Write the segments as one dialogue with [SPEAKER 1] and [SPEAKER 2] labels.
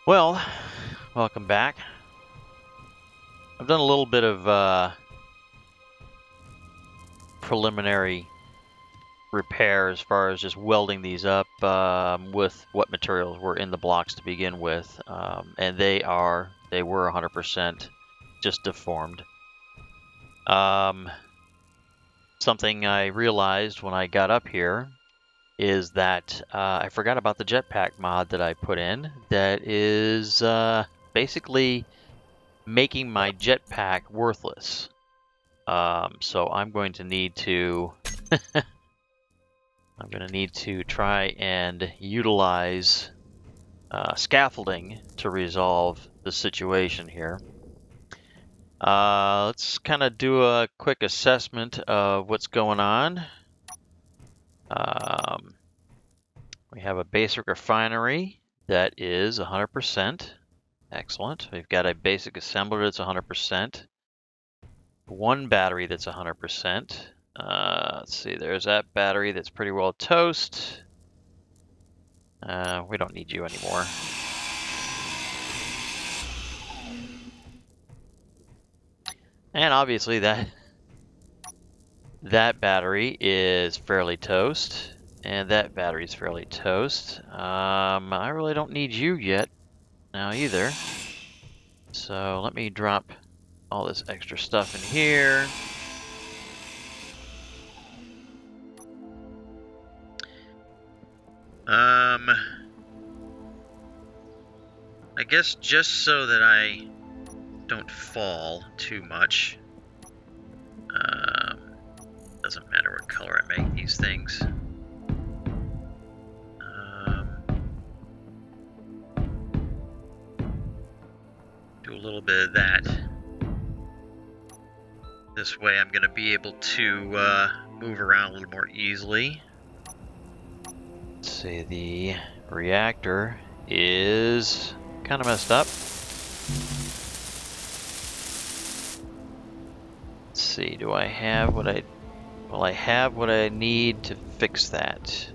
[SPEAKER 1] Well, welcome back. I've done a little bit of preliminary repair as far as just welding these up with what materials were in the blocks to begin with, and they were 100% just deformed. Something I realized when I got up here is that I forgot about the jetpack mod that I put in that is basically making my jetpack worthless. So I'm going to need to try and utilize scaffolding to resolve the situation here. Let's kind of do a quick assessment of what's going on. We have a basic refinery that is 100%. Excellent. We've got a basic assembler that's 100%. One battery that's 100%. Let's see, there's that battery that's pretty well toast. We don't need you anymore. And obviously that battery is fairly toast. And that battery is fairly toast. I really don't need you yet now either. So let me drop all this extra stuff in here. I guess just so that I don't fall too much. Doesn't matter what color I make these things. Do a little bit of that. This way I'm going to be able to move around a little more easily. Let's see, the reactor is kind of messed up. Let's see, do I have what I... Well, I have what I need to fix that.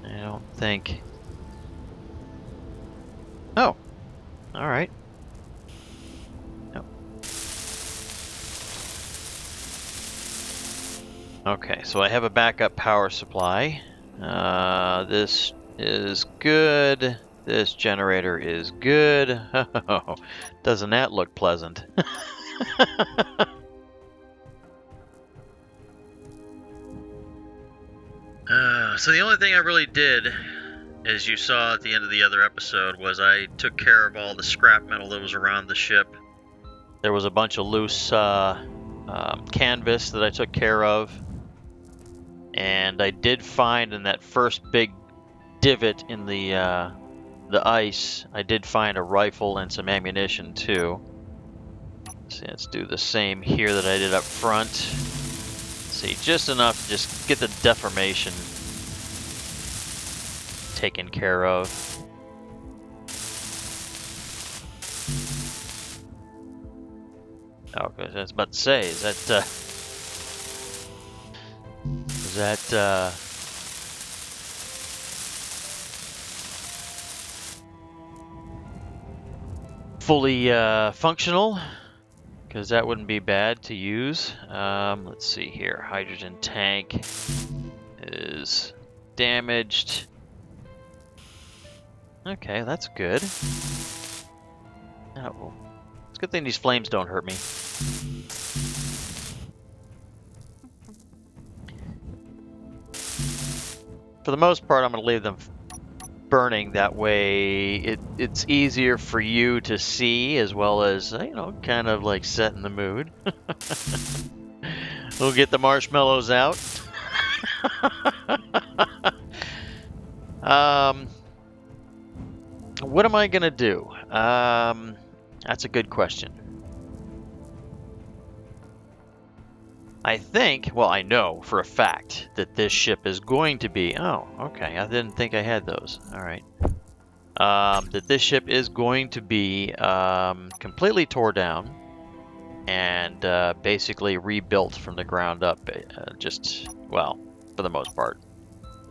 [SPEAKER 1] I don't think... Oh, all right. No. Okay, so I have a backup power supply. This is good. This generator is good. Doesn't that look pleasant? So the only thing I really did, as you saw at the end of the other episode, was I took care of all the scrap metal that was around the ship. There was a bunch of loose canvas that I took care of. And I did find in that first big divot in the ice, I did find a rifle and some ammunition too. So let's do the same here that I did up front. See, just enough to just get the deformation taken care of. Okay, I was about to say, is that fully functional? Because that wouldn't be bad to use. Let's see here. Hydrogen tank is damaged. Okay, that's good. Oh, it's a good thing these flames don't hurt me. For the most part, I'm going to leave them burning. That way it's easier for you to see, as well as, you know, kind of like setting the mood. We'll get the marshmallows out. What am I going to do? That's a good question. I think, well, I know for a fact that this ship is going to be... Oh, okay. I didn't think I had those. All right. That this ship is going to be completely tore down and basically rebuilt from the ground up. Just, well, for the most part.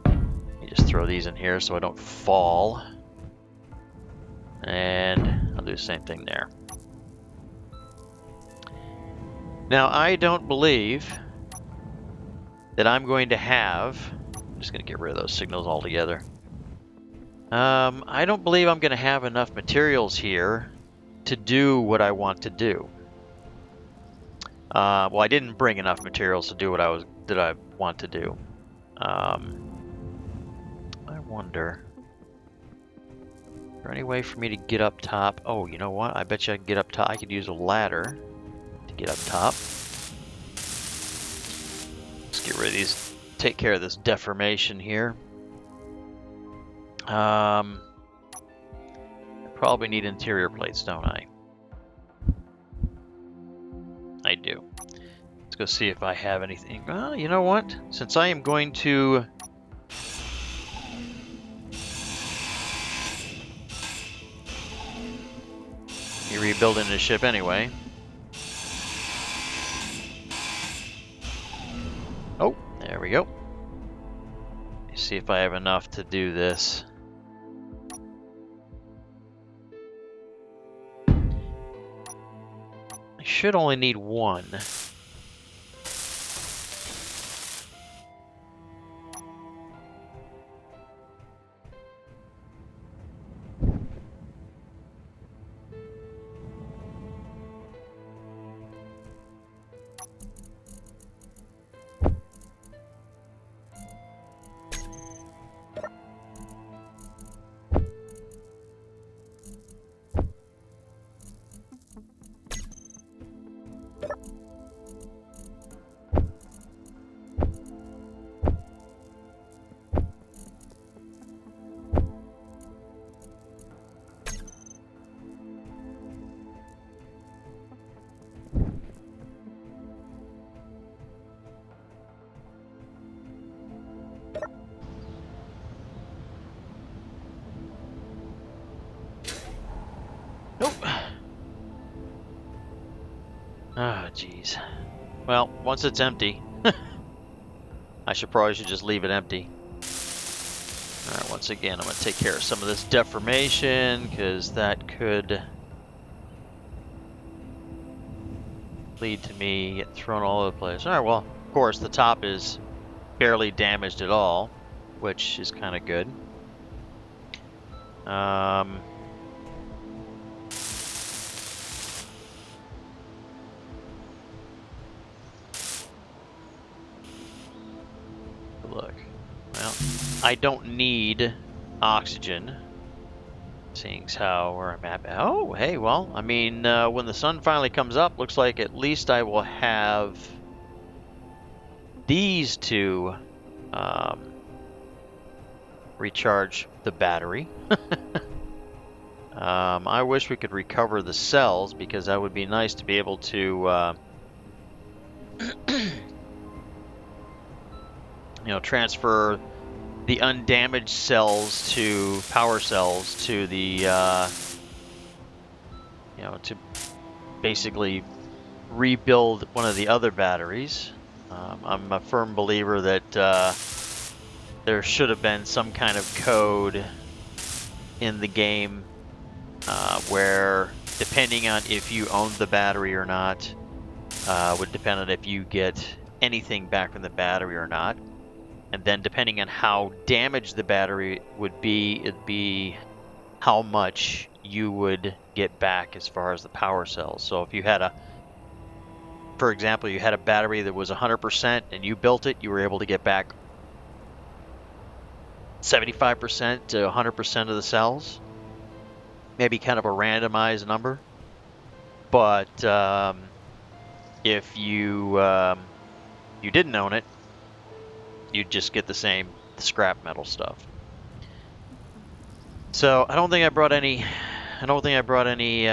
[SPEAKER 1] Let me just throw these in here so I don't fall. And I'll do the same thing there. Now, I don't believe that I'm going to have... I'm just going to get rid of those signals altogether. I don't believe I'm going to have enough materials here to do what I want to do. Well, I didn't bring enough materials to do what I want to do. I wonder... Is there any way for me to get up top? Oh, you know what? I bet you I can get up top. I could use a ladder to get up top. Let's get rid of these. Take care of this deformation here. I probably need interior plates, don't I? I do. Let's go see if I have anything. Well, you know what? Since I am going to... You're rebuilding the ship anyway. Oh, there we go. Let's see if I have enough to do this. I should only need one. Nope. Ah, jeez. Well, once it's empty, I probably should just leave it empty. Alright, once again, I'm going to take care of some of this deformation, because that could lead to me getting thrown all over the place. Alright, well, of course, the top is barely damaged at all, which is kind of good. Look, well, I don't need oxygen, seeing as how where I'm at. Oh, hey, well, I mean, when the sun finally comes up, looks like at least I will have these to recharge the battery. I wish we could recover the cells, because that would be nice to be able to you know, transfer the undamaged cells to power cells to the you know, to basically rebuild one of the other batteries. I'm a firm believer that there should have been some kind of code in the game where, depending on if you owned the battery or not, would depend on if you get anything back from the battery or not. And then depending on how damaged the battery would be, it'd be how much you would get back as far as the power cells. So if you had a, for example, you had a battery that was 100% and you built it, you were able to get back 75% to 100% of the cells. Maybe kind of a randomized number. But if you you didn't own it, you'd just get the same scrap metal stuff. So I don't think I brought any. I don't think I brought any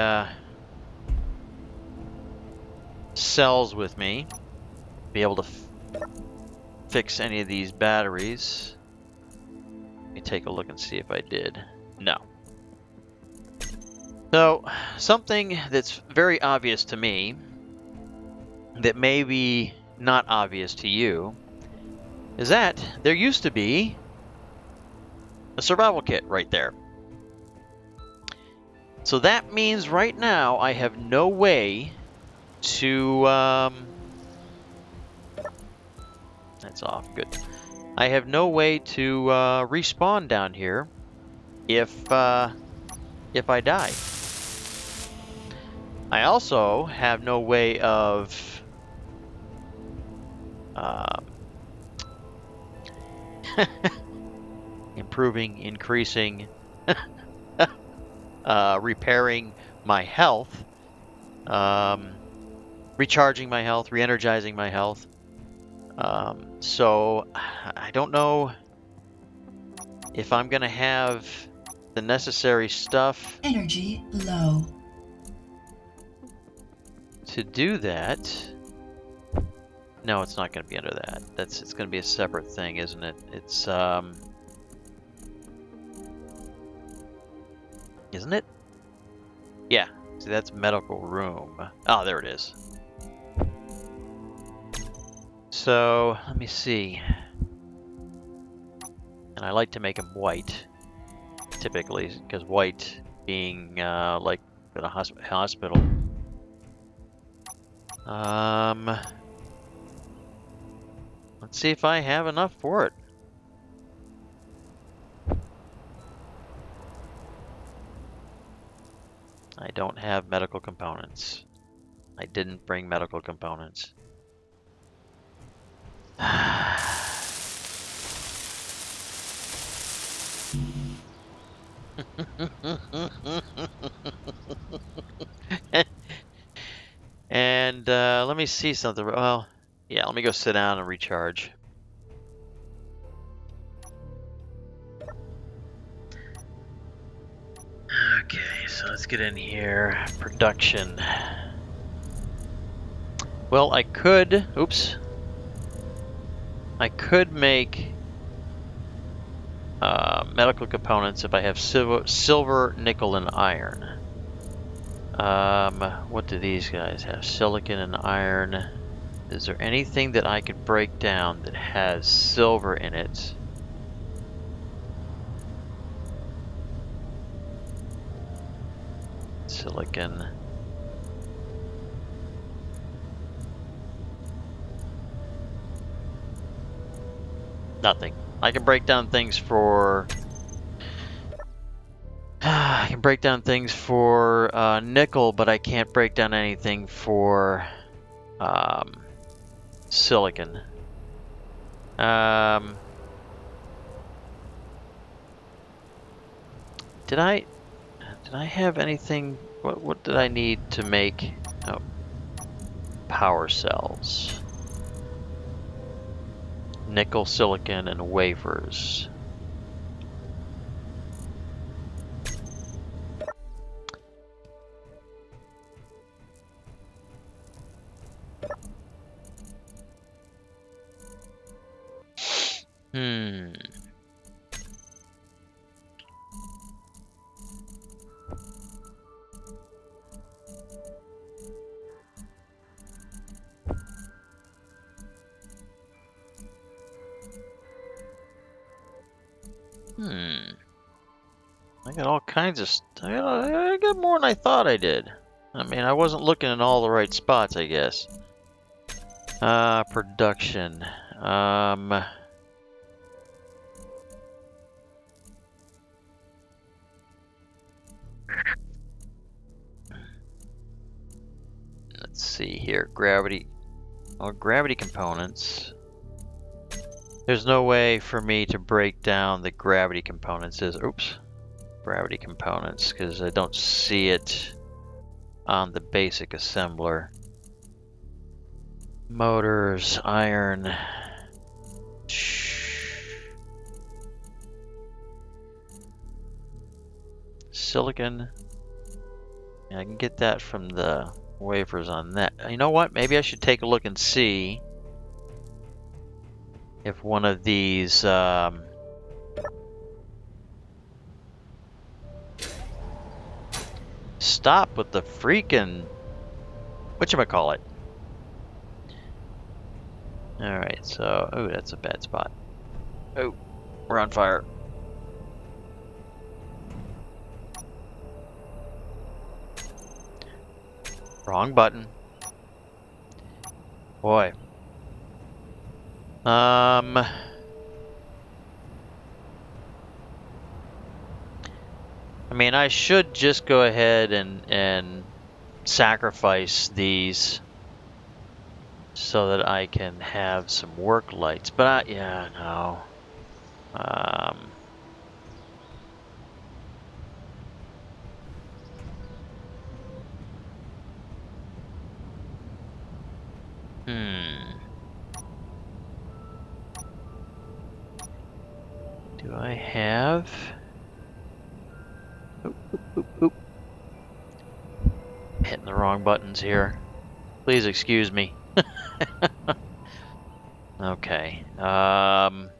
[SPEAKER 1] cells with me to be able to fix any of these batteries. Let me take a look and see if I did. No. So something that's very obvious to me, that may be not obvious to you, is that there used to be a survival kit right there. So that means right now I have no way to, that's off, good. I have no way to respawn down here if I die. I also have no way of improving, increasing, repairing my health, recharging my health, re-energizing my health. So I don't know if I'm gonna have the necessary stuff.
[SPEAKER 2] Energy low.
[SPEAKER 1] To do that. No, it's not gonna be under that. It's gonna be a separate thing, isn't it? It's isn't it? Yeah. See, that's medical room. Oh, there it is. So let me see. And I like to make them white, typically, because white being like in a hospital. Let's see if I have enough for it. I don't have medical components. I didn't bring medical components. And let me see something. Well, yeah, let me go sit down and recharge. Okay, so let's get in here. Production. Well, I could, oops. I could make medical components if I have silver, nickel, and iron. What do these guys have? Silicon and iron. Is there anything that I could break down that has silver in it? Silicon. Nothing. I can break down things for... I can break down things for nickel, but I can't break down anything for silicon. Did I have anything? What did I need to make? Oh, power cells. Nickel, silicon, and wafers. I got all kinds of I got more than I thought I did. I mean, I wasn't looking in all the right spots, I guess. Production. Let's see here. Gravity. Oh, gravity components. There's no way for me to break down the gravity components. Oops. Gravity components, because I don't see it on the basic assembler. Motors, iron. Silicon. Yeah, I can get that from the wafers on that. You know what? Maybe I should take a look and see if one of these stop with the freaking whatchamacallit. Alright, so... Oh, that's a bad spot. Oh, we're on fire. Wrong button. Boy. I mean, I should just go ahead and sacrifice these so that I can have some work lights. But yeah, no. Do I have... Oop, oop, oop, oop. Hitting the wrong buttons here. Please excuse me. Okay. Can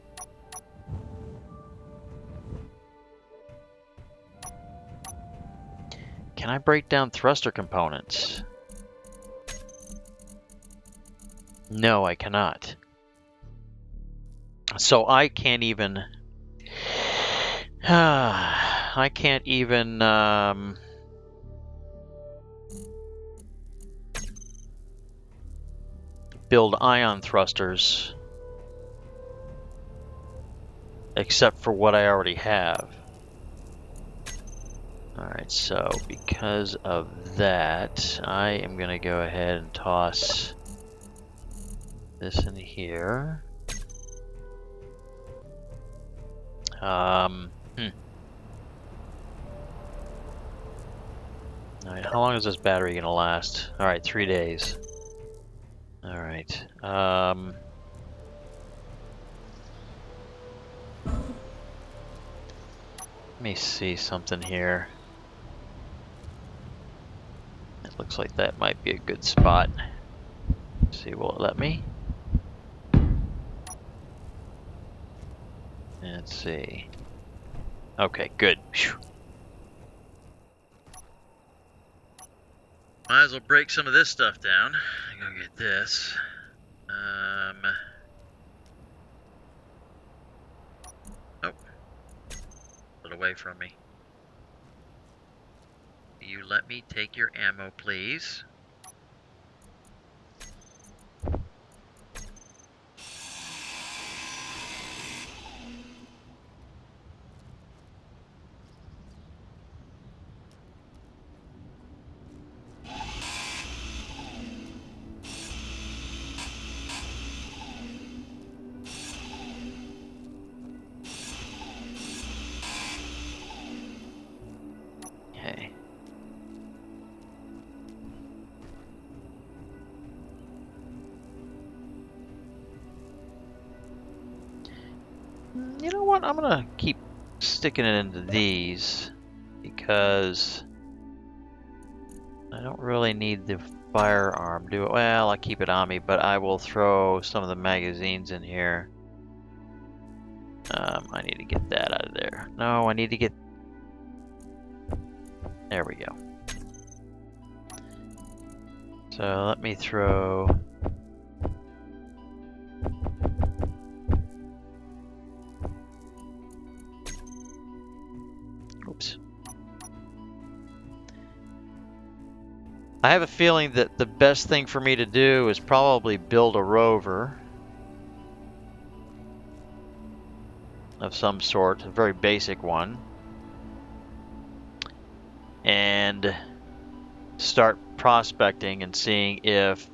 [SPEAKER 1] I break down thruster components? No, I cannot. So I can't even... I can't even... build ion thrusters except for what I already have. Alright, so because of that, I am going to go ahead and toss this in here. Alright, how long is this battery going to last? Alright, 3 days. Alright, let me see something here. It looks like that might be a good spot. Let's see, will it let me? Let's see. Okay, good. Whew. Might as well break some of this stuff down. I'm gonna get this. Oh. Put it away from me. Will you let me take your ammo, please? Okay. You know what? I'm gonna keep sticking it into these because I don't really need the firearm, do it? Well, I keep it on me, but I will throw some of the magazines in here. I need to get that out of there. No, I need to get... There we go. So let me throw... Oops. I have a feeling that the best thing for me to do is probably build a rover of some sort, a very basic one, and start prospecting and seeing if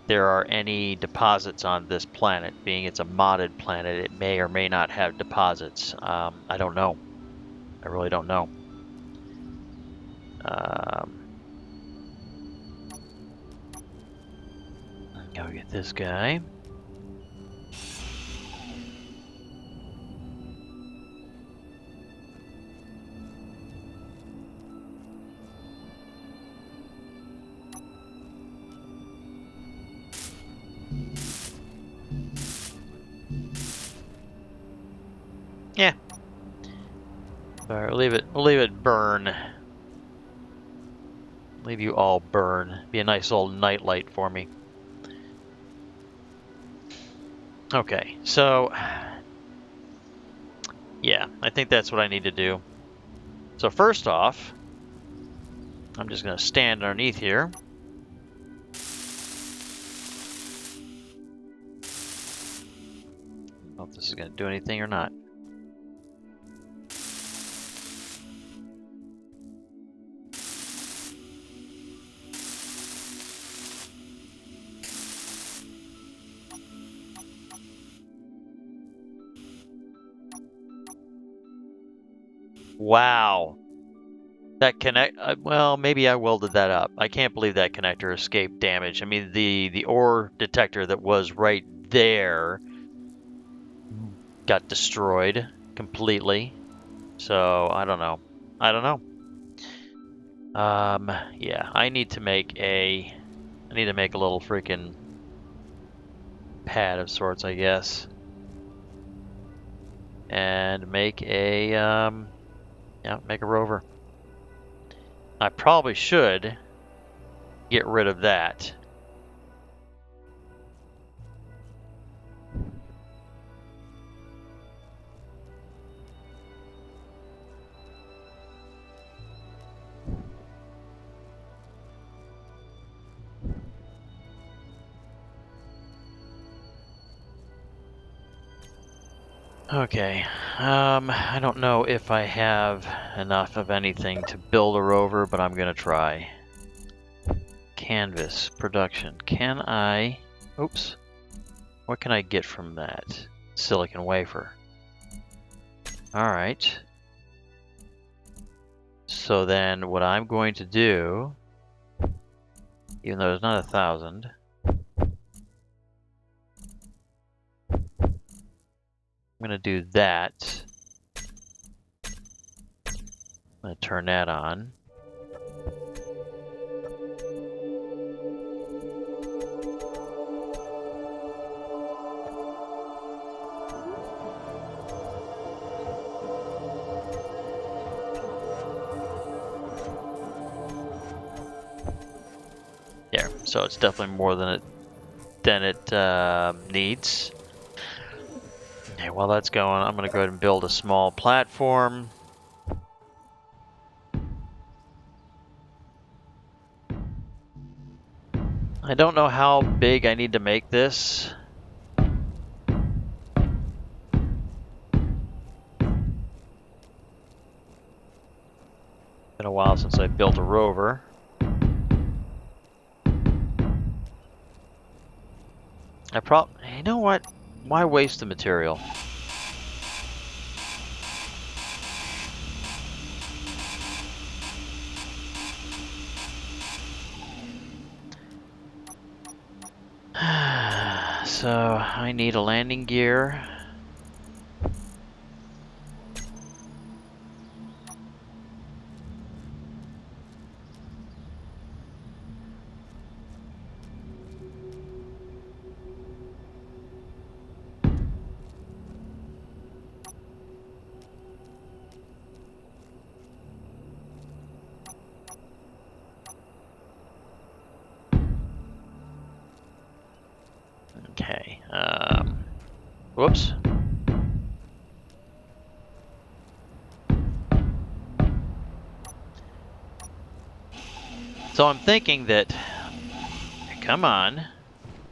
[SPEAKER 1] there are any deposits on this planet. Being it's a modded planet, it may or may not have deposits. I don't know. I really don't know. Go get this guy. Yeah. Alright, we'll leave it burn. Leave you all burn. Be a nice little nightlight for me. Okay, so yeah, I think that's what I need to do. So first off, I'm just going to stand underneath here. I don't know if this is going to do anything or not. Wow. That well, maybe I welded that up. I can't believe that connector escaped damage. I mean, the ore detector that was right there got destroyed completely. So, I don't know. I don't know. Yeah, I need to make a little freaking pad of sorts, I guess. And make a, yeah, make a rover. I probably should get rid of that. Okay, I don't know if I have enough of anything to build a rover, but I'm gonna try. Canvas production. Can I, oops, what can I get from that? Silicon wafer. All right. So then what I'm going to do, even though there's not 1,000, I'm gonna do that. I'm gonna turn that on. There, so it's definitely more than it needs. Okay, while that's going, I'm gonna go ahead and build a small platform. I don't know how big I need to make this. Been a while since I built a rover. You know what? Why waste the material? So I need a landing gear. Okay. Whoops. So I'm thinking that, come on,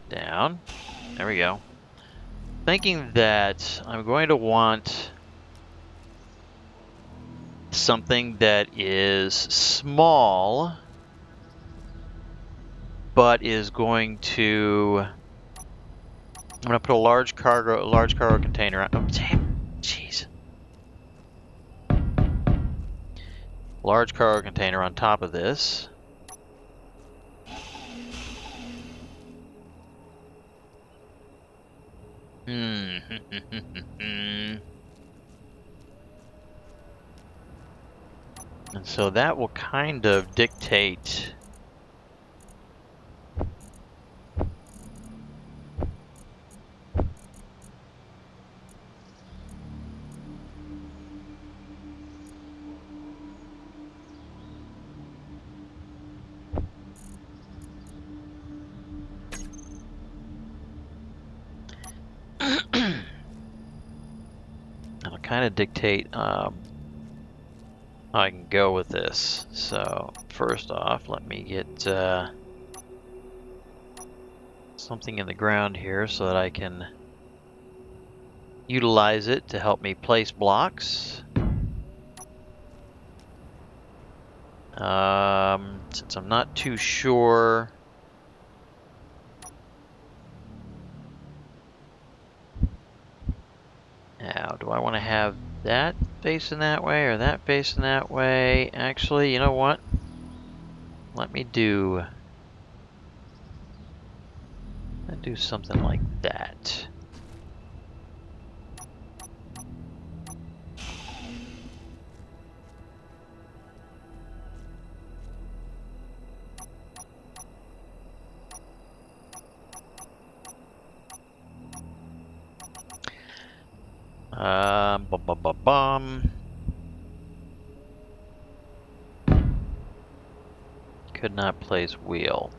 [SPEAKER 1] down, there we go. Thinking that I'm going to want something that is small, but is going to, I'm going to put a large cargo container on, oh damn, jeez. Large cargo container on top of this. And so that will kind of dictate kind of dictate how I can go with this. So first off, let me get something in the ground here so that I can utilize it to help me place blocks. Since I'm not too sure. Now, do I want to have that facing that way or that facing that way? Actually, you know what? Let me do something like that. Could not place wheel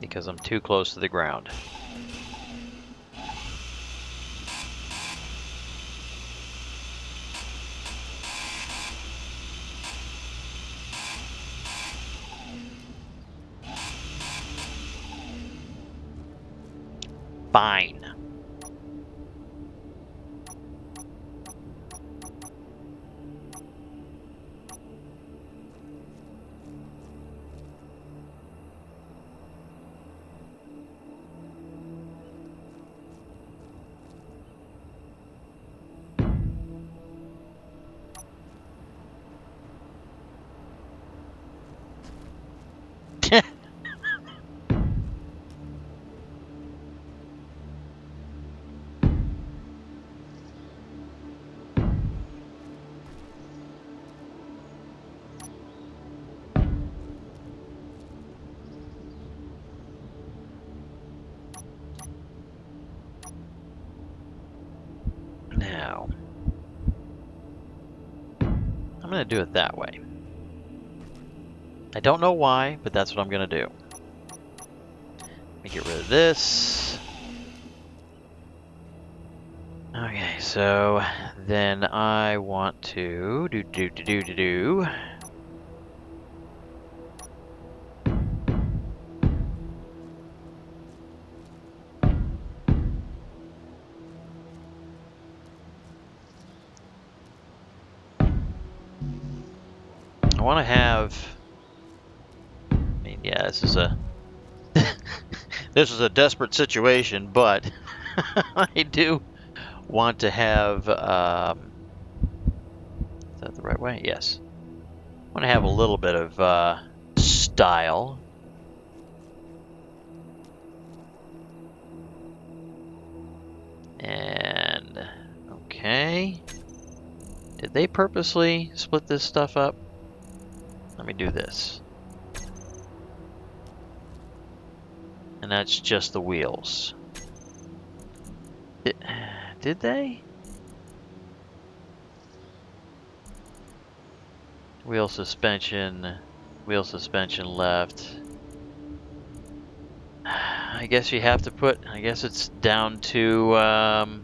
[SPEAKER 1] because I'm too close to the ground. Fine. Now, I'm going to do it that way. I don't know why, but that's what I'm going to do. Let me get rid of this. Okay, so then I want to do. I want to have. I mean, yeah, this is a this is a desperate situation, but I do want to have. Is that the right way? Yes. I want to have a little bit of style. And okay. Did they purposely split this stuff up? Let me do this. And that's just the wheels. Did they? Wheel suspension left. I guess you have to put, I guess it's down to,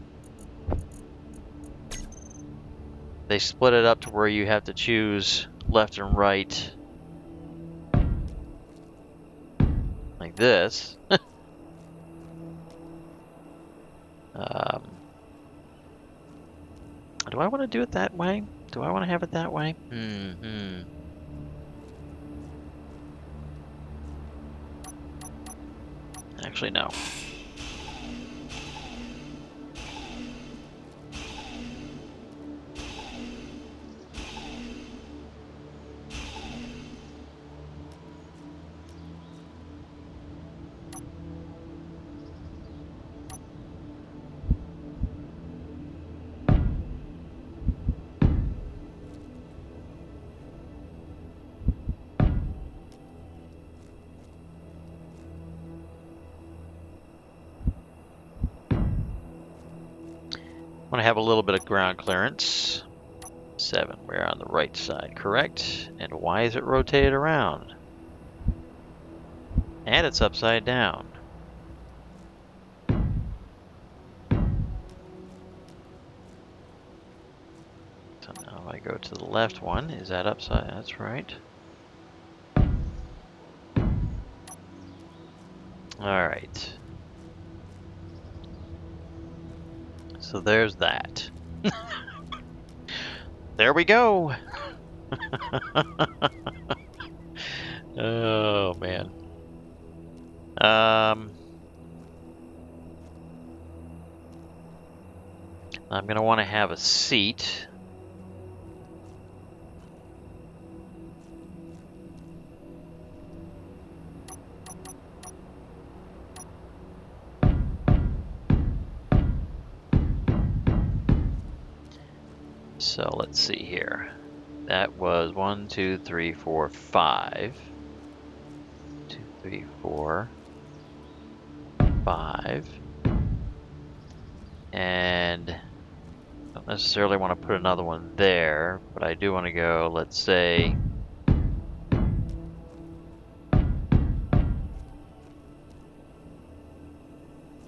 [SPEAKER 1] they split it up to where you have to choose left and right. Like this. Do I want to do it that way? Do I want to have it that way? Actually, no. I want to have a little bit of ground clearance. 7, we're on the right side, correct? And why is it rotated around? And it's upside down. Now I go to the left one. Is that upside? That's right. All right. So there's that. There we go. Oh man. I'm gonna want to have a seat. So let's see here. That was 1, 2, 3, 4, 5. 2, 3, 4, 5. And I don't necessarily want to put another one there, but I do want to go, let's say,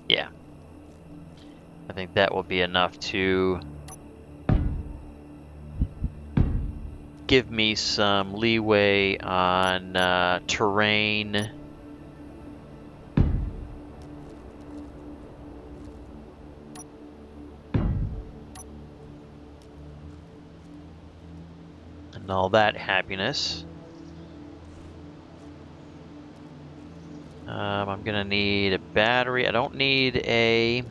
[SPEAKER 1] yeah. I think that will be enough to give me some leeway on terrain. And all that happiness. I'm gonna need a battery. I don't need a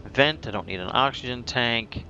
[SPEAKER 1] vent. I don't need an oxygen tank.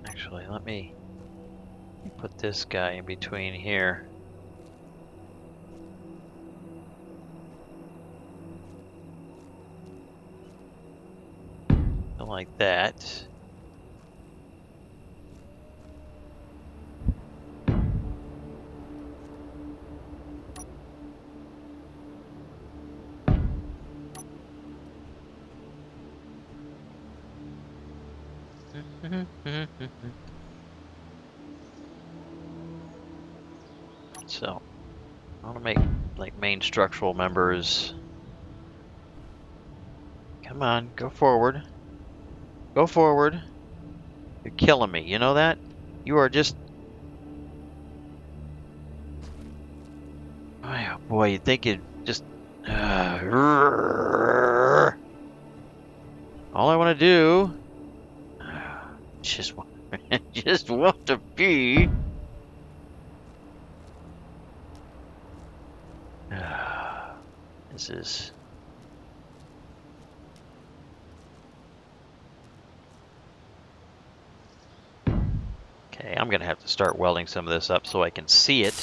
[SPEAKER 1] Actually, let me put this guy in between here. Like that. So, I want to make like main structural members. Come on, go forward. Go forward. You're killing me, you know that? You are just... Oh boy, you'd think you'd just... all I want to do... just want to be... This is... Okay, I'm gonna have to start welding some of this up so I can see it.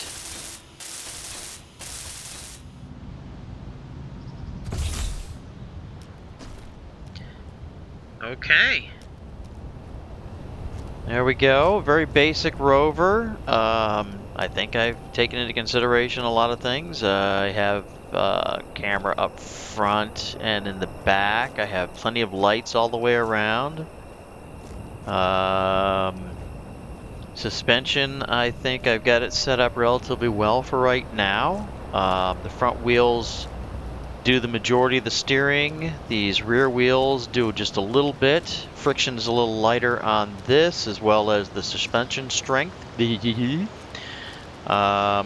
[SPEAKER 1] Okay. There we go. Very basic Rover. I think I've taken into consideration a lot of things. I have camera up front and in the back. I have plenty of lights all the way around. Suspension, I think I've got it set up relatively well for right now. The front wheels do the majority of the steering. These rear wheels do just a little bit. Friction is a little lighter on this, as well as the suspension strength. I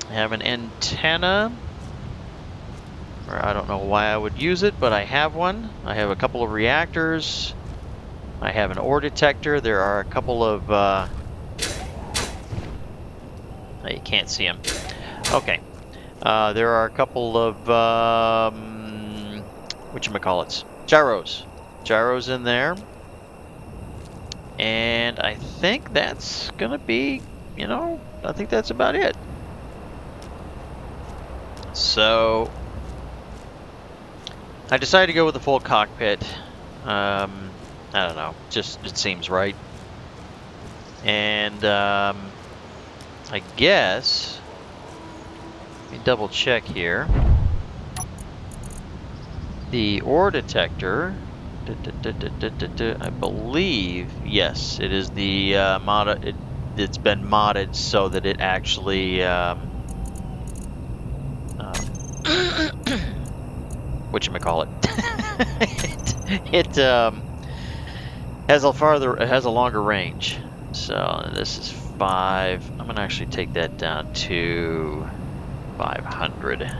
[SPEAKER 1] have an antenna. I don't know why I would use it, but I have one. I have a couple of reactors. I have an ore detector. There are a couple of... you can't see them. Okay. There are a couple of whatchamacallits, gyros in there, and I think that's gonna be, I think that's about it. So I decided to go with the full cockpit. I don't know, just it seems right. And I guess, let me double check here. The ore detector, I believe, yes, it is the it's been modded so that it actually whatchamacallit, it has a longer range. So this is 5. I'm gonna actually take that down to 500.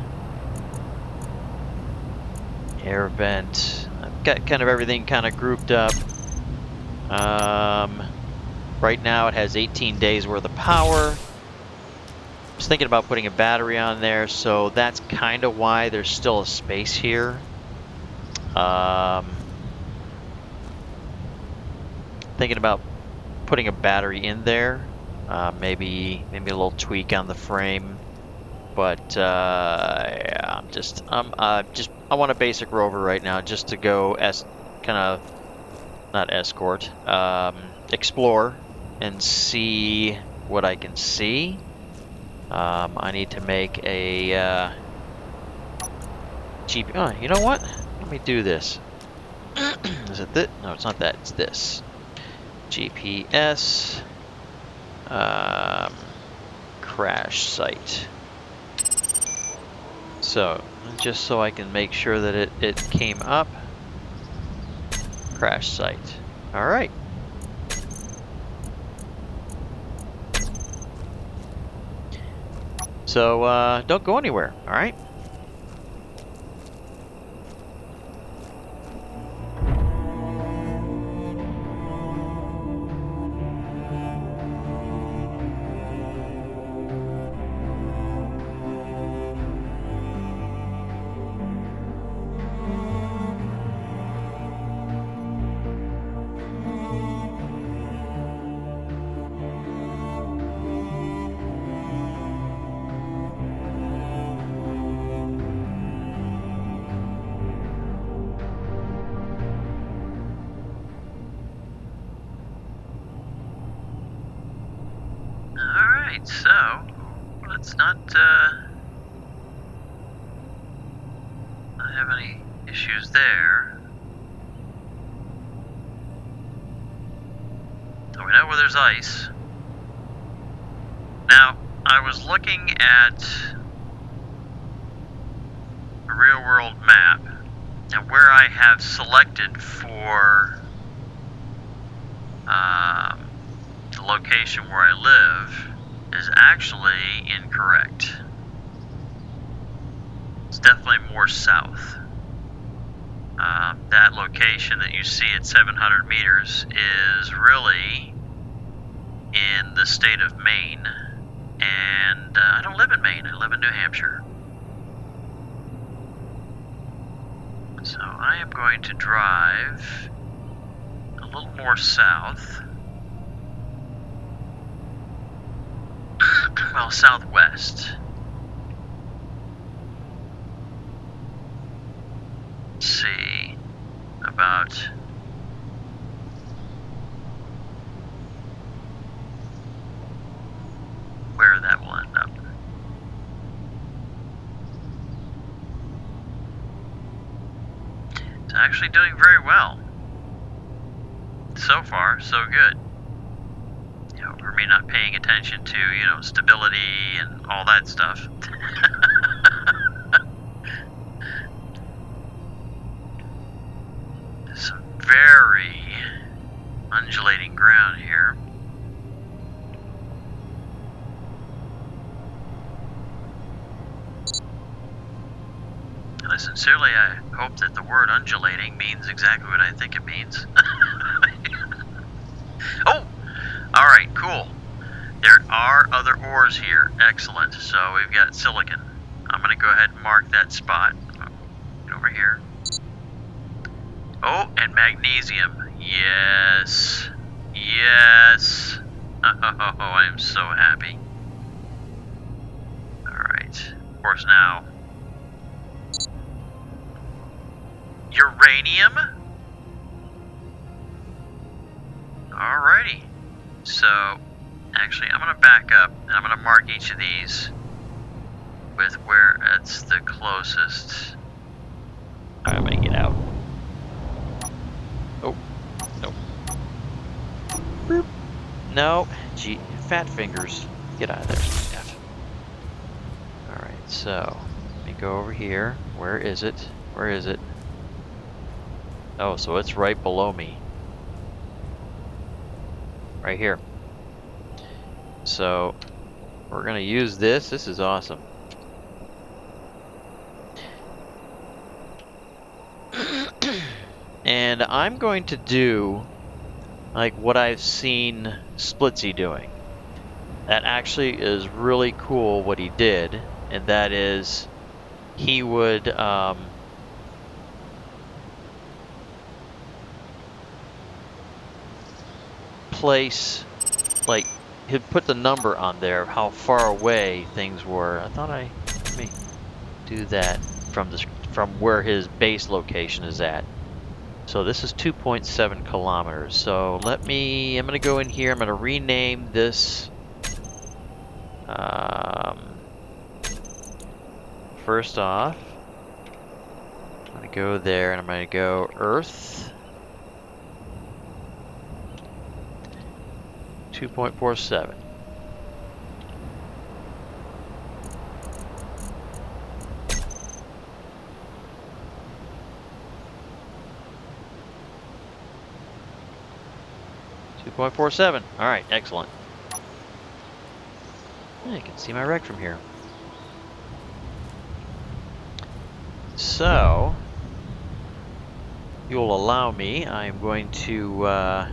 [SPEAKER 1] Air vent. I've got kind of everything kind of grouped up. Right now it has 18 days worth of power. I was thinking about putting a battery on there, so that's kind of why there's still a space here. Thinking about putting a battery in there. Maybe a little tweak on the frame. But yeah, I want a basic Rover right now, just to go explore and see what I can see. I need to make a GP. Oh, you know what? Let me do this. Is it this? No, it's not that. It's this. GPS crash site. So, just so I can make sure that it came up. Crash site. Alright. So, don't go anywhere, alright? So let's not have any issues there. So we know where there's ice. Now, I was looking at a real-world map, and where I have selected for the location where I live is actually incorrect. It's definitely more south. That location that you see at 700 meters is really in the state of Maine. And I don't live in Maine, I live in New Hampshire. So I am going to drive a little more south. Well, southwest. Let's see about where that will end up. It's actually doing very well. So far, so good. For me not paying attention to, stability and all that stuff. Some very undulating ground here. And I hope that the word undulating means exactly what I think it means. Oh! Alright, cool. There are other ores here. Excellent. So we've got silicon. I'm gonna go ahead and mark that spot. Get over here. Oh, and magnesium. Yes. Yes. Oh, I am so happy. Alright. Of course now. Uranium? Alrighty. So, actually, I'm going to back up, and I'm going to mark each of these with where it's the closest. Alright, I'm going to get out. Oh, no. Boop. No, gee, fat fingers. Get out of there, Jeff. Alright, so, let me go over here. Where is it? Where is it? Oh, so it's right below me. Right here. So, we're going to use this. This is awesome. And I'm going to do like what I've seen Splitsy doing. That actually is really cool what he did, and that is he would place, like, he'd put the number on there of how far away things were. I thought let me do that from where his base location is at. So this is 2.7 kilometers. So I'm gonna go in here, I'm gonna rename this first off, I'm gonna go there and I'm gonna go Earth 2.47. .47. All right, excellent. Yeah, you can see my wreck from here. So, you'll allow me, I'm going to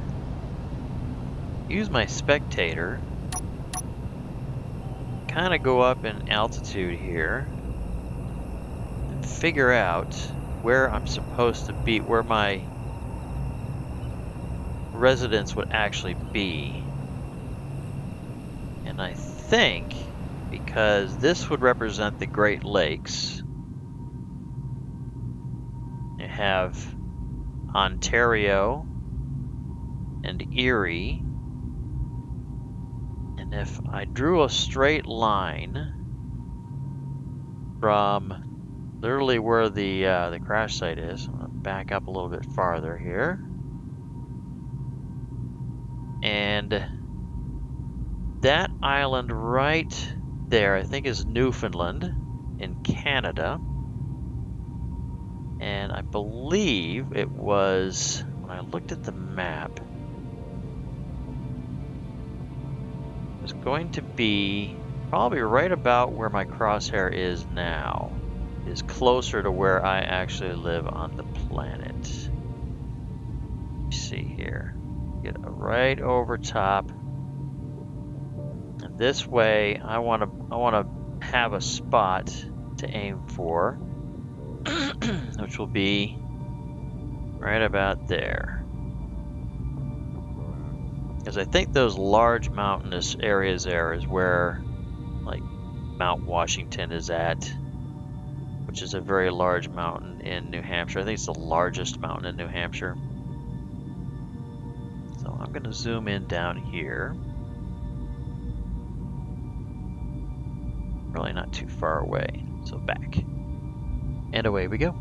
[SPEAKER 1] use my spectator, kind of go up in altitude here, and figure out where I'm supposed to be, where my residence would actually be. And I think, because this would represent the Great Lakes, you have Ontario and Erie, and if I drew a straight line from literally where the crash site is, I'm gonna back up a little bit farther here, and that island right there, I think, is Newfoundland in Canada. And I believe it was, when I looked at the map, it was going to be probably right about where my crosshair is now. It is closer to where I actually live on the planet. Let me see here. Get right over top. And this way, I want to have a spot to aim for, which will be right about there. Because I think those large mountainous areas there is where, like, Mount Washington is at, which is a very large mountain in New Hampshire. I think it's the largest mountain in New Hampshire. So I'm going to zoom in down here. Really not too far away, so back. And away we go.